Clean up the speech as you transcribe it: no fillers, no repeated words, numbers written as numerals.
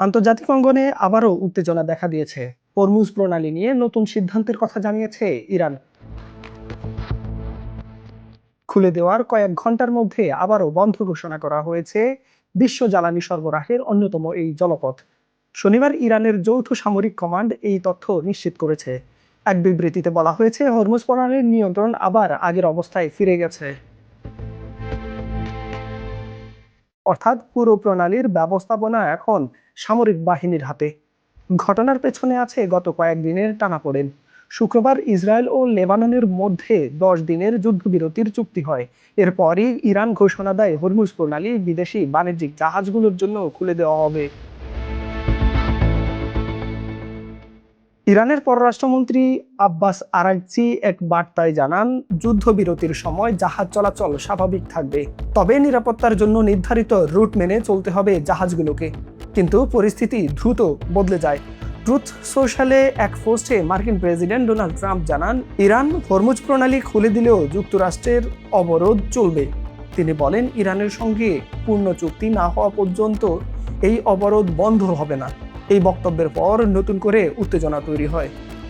আন্তর্জাতিক অঙ্গনে আবারও উত্তেজনা দেখা দিয়েছে। হরমুজ প্রণালী নিয়ে নতুন সিদ্ধান্তের কথা জানিয়েছে ইরান। খুলে দেওয়ার কয়েক ঘন্টার মধ্যে আবারও বন্ধ ঘোষণা করা হয়েছে বিশ্ব জ্বালানি সরবরাহের অন্যতম এই জলপথ। শনিবার ইরানের যৌথ সামরিক কমান্ড এই তথ্য নিশ্চিত করেছে। এক বিবৃতিতে বলা হয়েছে, হরমুজ প্রণালীর নিয়ন্ত্রণ আবার আগের অবস্থায় ফিরে গেছে, অর্থাৎ পুরো প্রণালীর ব্যবস্থাপনা এখন সামরিক বাহিনীর হাতে। ঘটনার পেছনে আছে গত কয়েকদিনের টানাপোড়েন। শুক্রবার ইসরায়েল ও লেবাননের মধ্যে 10 দিনের যুদ্ধবিরতির চুক্তি হয়। এরপরই ইরান ঘোষণা দেয় হরমুজ প্রণালী বিদেশি বাণিজ্যিক জাহাজগুলোর জন্য খুলে দেওয়া হবে। ইরানের পররাষ্ট্রমন্ত্রী আব্বাস আরাগচি এক বার্তায় জানান, যুদ্ধবিরতির সময় জাহাজ চলাচল স্বাভাবিক থাকবে, তবে নিরাপত্তার জন্য নির্ধারিত রুট মেনে চলতে হবে জাহাজগুলোকে। কিন্তু পরিস্থিতি দ্রুত বদলে যায়। ট্রুথ সোশ্যালে এক পোস্টে মার্কিন প্রেসিডেন্ট ডোনাল্ড ট্রাম্প জানান, ইরান হরমুজ প্রণালী খুলে দিলেও যুক্তরাষ্ট্রের অবরোধ চলবে। তিনি বলেন, ইরানের সঙ্গে পূর্ণ চুক্তি না হওয়া পর্যন্ত এই অবরোধ বন্ধ হবে না। এই বক্তব্যের পর নতুন করে উত্তেজনা তৈরি হয়।